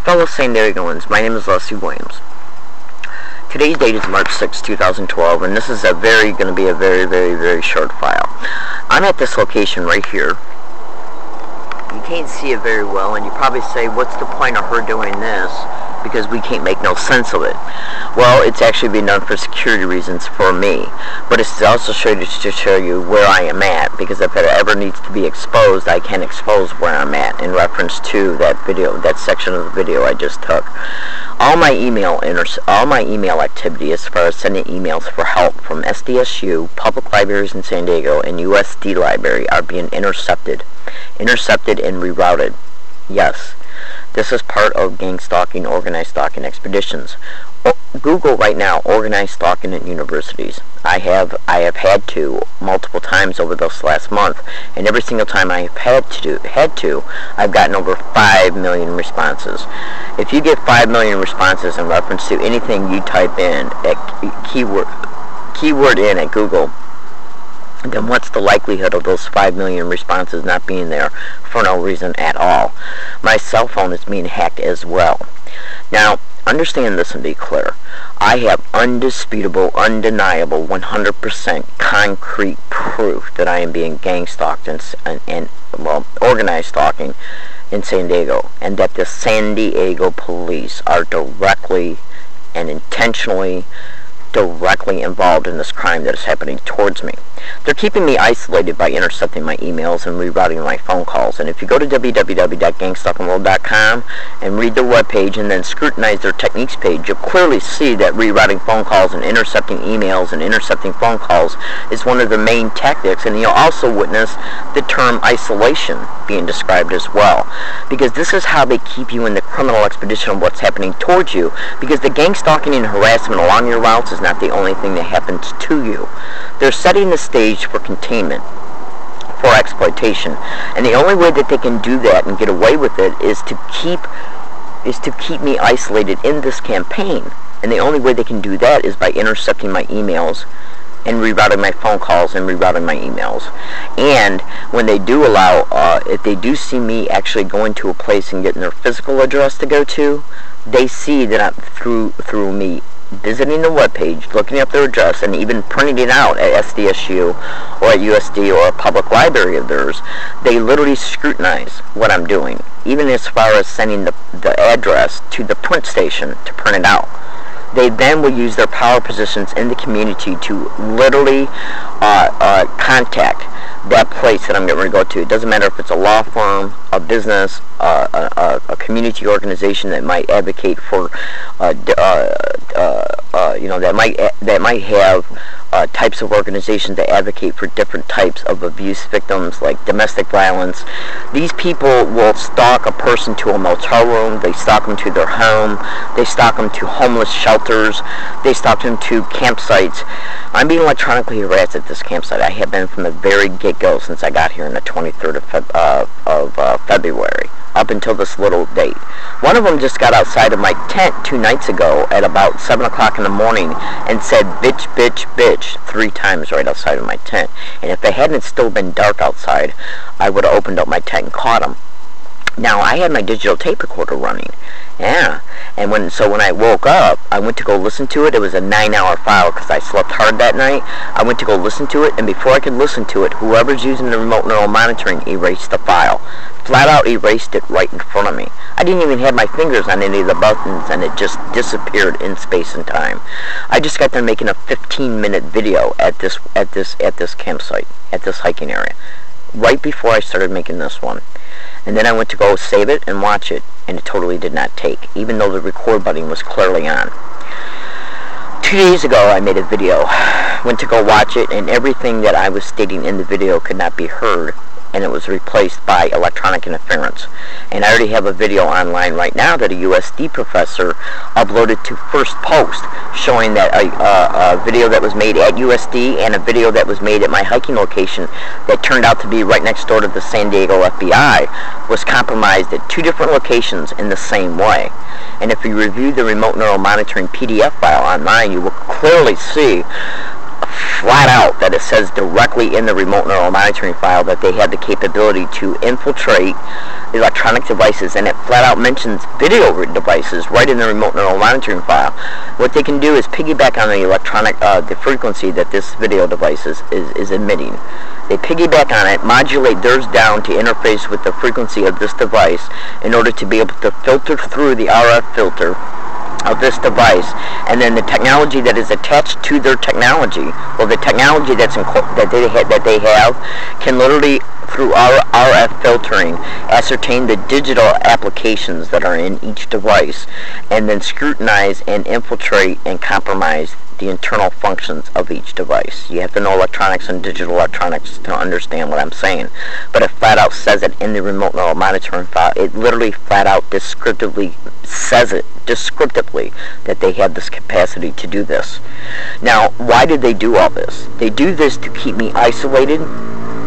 Fellow San Diegoans, my name is Leslie Williams. Today's date is March 6, 2012, and this is going to be a very short file. I'm at this location right here. You can't see it very well, and you probably say, what's the point of her doing this? Because we can't make no sense of it. Well, it's actually being done for security reasons for me, but it's also to show you where I am at, because if it ever needs to be exposed, I can expose where I'm at in reference to that video, that section of the video I just took. All my email activity as far as sending emails for help from SDSU, public libraries in San Diego, and USD Library are being intercepted and rerouted. Yes. This is part of gang stalking, organized stalking expeditions. Google right now, organized stalking at universities. I have had to multiple times over this last month, and every single time I have had to, I've gotten over 5 million responses. If you get 5 million responses in reference to anything you type in at keyword in at Google, then what's the likelihood of those 5 million responses not being there for no reason at all? My cell phone is being hacked as well. Now, understand this and be clear. I have undisputable, undeniable, 100% concrete proof that I am being gang stalked and organized stalking in San Diego, and that the San Diego police are directly and intentionally involved in this crime that is happening towards me. They're keeping me isolated by intercepting my emails and rerouting my phone calls. And if you go to www.gangstalkingworld.com and read their webpage and then scrutinize their techniques page, you'll clearly see that rerouting phone calls and intercepting emails and intercepting phone calls is one of their main tactics. And you'll also witness the term isolation being described as well, because this is how they keep you in the criminal expedition of what's happening towards you, because the gang stalking and harassment along your routes is not the only thing that happens to you. They're setting the stage for containment, for exploitation, and the only way that they can do that and get away with it is to keep me isolated in this campaign. And the only way they can do that is by intercepting my emails and rerouting my phone calls and rerouting my emails. And when they do allow, if they do see me actually going to a place and getting their physical address to go to, they see that I'm through me visiting the webpage, looking up their address, and even printing it out at SDSU or at USD or a public library of theirs. They literally scrutinize what I'm doing, even as far as sending the address to the print station to print it out. They then will use their power positions in the community to literally contact that place that I'm getting ready to go to. It doesn't matter if it's a law firm, a business, a community organization that might advocate for, that might have types of organizations that advocate for different types of abuse victims, like domestic violence. These people will stalk a person to a motel room. They stalk them to their home. They stalk them to homeless shelters. They stalk them to campsites. I'm being electronically harassed at this campsite. I have been from the very get-go since I got here on the 23rd of February, up until this little date. One of them just got outside of my tent 2 nights ago at about 7 o'clock in the morning and said, bitch, bitch, bitch, 3 times right outside of my tent. And if it hadn't still been dark outside, I would have opened up my tent and caught him. Now, I had my digital tape recorder running. Yeah. And when I woke up, I went to go listen to it. It was a 9-hour file because I slept hard that night. I went to go listen to it, and before I could listen to it, whoever's using the remote neural monitoring erased the file. Flat out erased it right in front of me. I didn't even have my fingers on any of the buttons, and it just disappeared in space and time. I just got done making a 15-minute video at this campsite, at this hiking area, right before I started making this one. And then I went to go save it and watch it, and it totally did not take, even though the record button was clearly on. 2 days ago, I made a video, went to go watch it, and everything that I was stating in the video could not be heard, and it was replaced by electronic interference. And I already have a video online right now that a USD professor uploaded to First Post, showing that a video that was made at USD and a video that was made at my hiking location that turned out to be right next door to the San Diego FBI was compromised at 2 different locations in the same way. And if you review the remote neural monitoring PDF file online, you will clearly see flat out that it says directly in the remote neural monitoring file that they have the capability to infiltrate electronic devices, and it flat out mentions video devices right in the remote neural monitoring file. What they can do is piggyback on the electronic, the frequency that this video device is emitting. They piggyback on it, modulate theirs down to interface with the frequency of this device in order to be able to filter through the RF filter of this device, and then the technology that is attached to their technology, or the technology that they have, can literally, through RF filtering, ascertain the digital applications that are in each device, and then scrutinize and infiltrate and compromise the internal functions of each device. You have to know electronics and digital electronics to understand what I'm saying. But it flat out says it in the remote neural monitoring file. It literally flat out descriptively says it descriptively that they have this capacity to do this. Now, why did they do all this? They do this to keep me isolated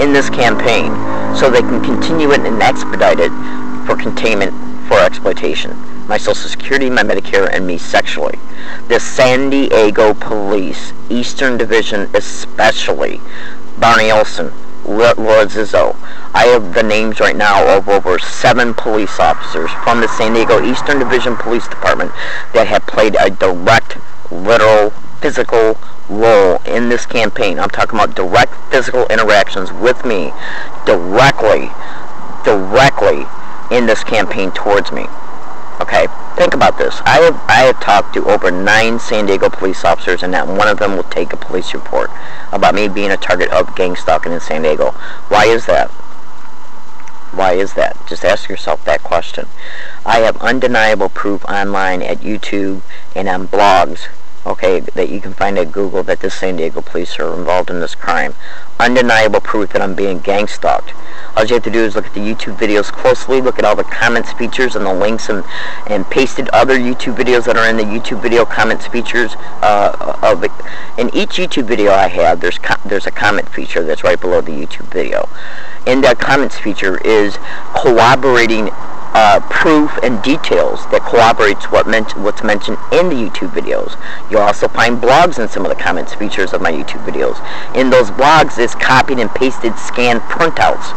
in this campaign so they can continue it and expedite it for containment, for exploitation. My Social Security, my Medicare, and me sexually. The San Diego Police, Eastern Division especially, Barney Olson, Laura Zizzo. I have the names right now of over 7 police officers from the San Diego Eastern Division Police Department that have played a direct, literal, physical role in this campaign. I'm talking about direct physical interactions with me directly in this campaign towards me. Okay, think about this. I have talked to over 9 San Diego police officers, and not one of them will take a police report about me being a target of gang stalking in San Diego. Why is that? Why is that? Just ask yourself that question. I have undeniable proof online at YouTube and on blogs, okay, that you can find at Google, that the San Diego police are involved in this crime. Undeniable proof that I'm being gang stalked. All you have to do is look at the YouTube videos closely, look at all the comments features and the links, and pasted other YouTube videos that are in the YouTube video comments features of it. In each YouTube video I have, there's a comment feature that's right below the YouTube video. In that comments feature is corroborating proof and details that corroborates what's mentioned in the YouTube videos. You'll also find blogs in some of the comments features of my YouTube videos. In those blogs is copied and pasted scanned printouts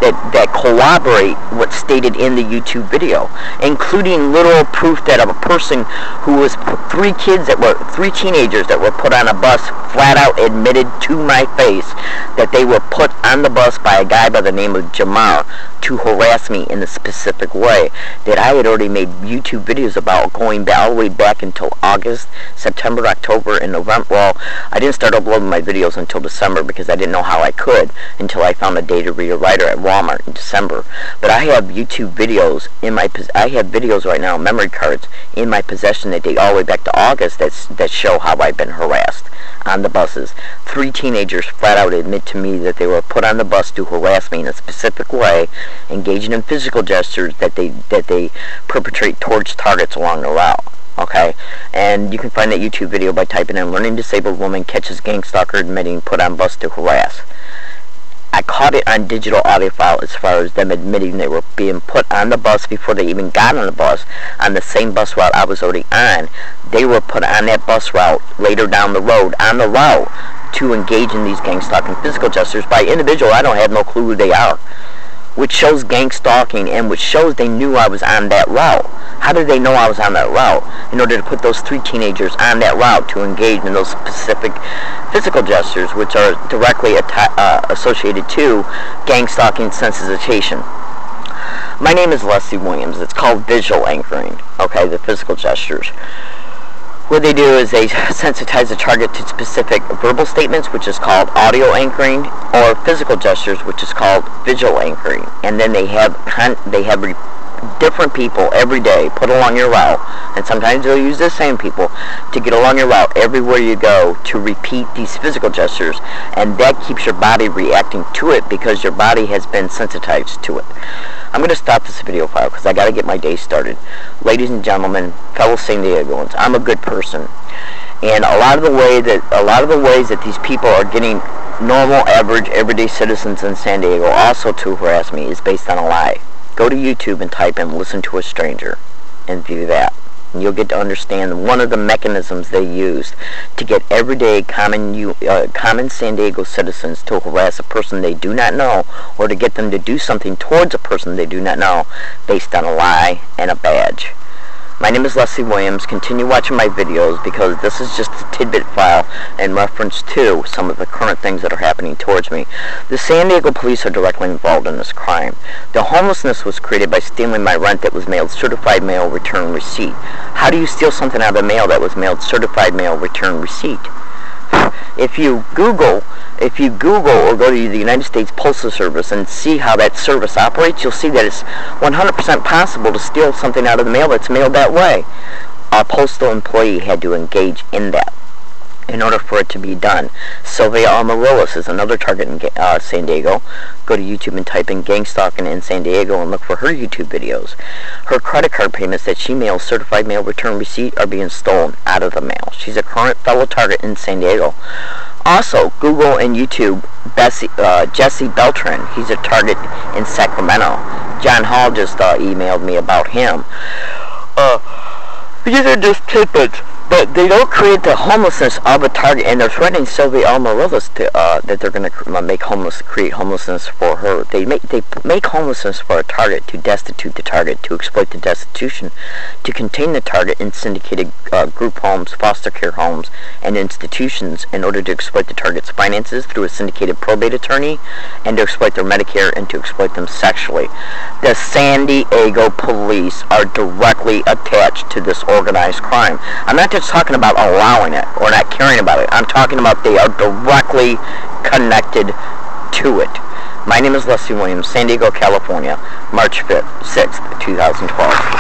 that corroborate what's stated in the YouTube video, including literal proof that of a person who was 3 teenagers that were put on a bus, flat out admitted to my face that they were put on the bus by a guy by the name of Jamar to harass me in a specific way that I had already made YouTube videos about, going all the way back until August, September, October, and November. Well, I didn't start uploading my videos until December because I didn't know how I could until I found a data reader writer at Walmart in December. But I have YouTube videos in my I have videos right now, memory cards in my possession that date all the way back to August that show how I've been harassed on the buses. 3 teenagers flat out admit to me that they were put on the bus to harass me in a specific way, engaging in physical gestures that they perpetrate towards targets along the route. Okay, and you can find that YouTube video by typing in "learning disabled woman catches gang stalker admitting put on bus to harass." I caught it on digital audio file as far as them admitting they were being put on the bus before they even got on the bus, on the same bus route I was already on. They were put on that bus route later down the road, on the route, to engage in these gang stalking physical gestures by individual I don't have no clue who they are, which shows gang stalking and which shows they knew I was on that route. How did they know I was on that route? In order to put those 3 teenagers on that route to engage in those specific physical gestures, which are directly associated to gang stalking sensitization. My name is Leslie Williams. It's called visual anchoring, okay, the physical gestures. What they do is they sensitize the target to specific verbal statements, which is called audio anchoring, or physical gestures, which is called visual anchoring. And then they have different people every day put along your route, and sometimes they'll use the same people to get along your route everywhere you go to repeat these physical gestures, and that keeps your body reacting to it because your body has been sensitized to it. I'm going to stop this video file because I got to get my day started. Ladies and gentlemen, fellow San Diegoans, I'm a good person, and a lot of the ways that these people are getting normal, average, everyday citizens in San Diego also to harass me is based on a lie. Go to YouTube and type in "listen to a stranger" and view that. and you'll get to understand one of the mechanisms they used to get everyday common San Diego citizens to harass a person they do not know, or to get them to do something towards a person they do not know based on a lie and a badge. My name is Leslie Williams. Continue watching my videos because this is just a tidbit file in reference to some of the current things that are happening towards me. The San Diego police are directly involved in this crime. The homelessness was created by stealing my rent that was mailed certified mail return receipt. How do you steal something out of the mail that was mailed certified mail return receipt? If you Google or go to the United States Postal Service and see how that service operates, you'll see that it's 100% possible to steal something out of the mail that's mailed that way. A postal employee had to engage in that in order for it to be done. Sylvia Amaryllis is another target in San Diego. Go to YouTube and type in gang stalking in San Diego and look for her YouTube videos. Her credit card payments that she mails certified mail return receipt are being stolen out of the mail. She's a current fellow target in San Diego. Also, Google and YouTube Jesse Beltran. He's a target in Sacramento. John Hall just emailed me about him. These are just tidbits, but they don't create the homelessness of a target, and they're threatening Sylvia Amaryllis to, that they're going to create homelessness for her. They make homelessness for a target to destitute the target, to exploit the destitution, to contain the target in syndicated group homes, foster care homes, and institutions in order to exploit the target's finances through a syndicated probate attorney, and to exploit their Medicare, and to exploit them sexually. The San Diego police are directly attached to this organized crime. I'm not just talking about allowing it or not caring about it. I'm talking about they are directly connected to it. My name is Leslie Williams, San Diego, California, March 5th, 6th, 2012.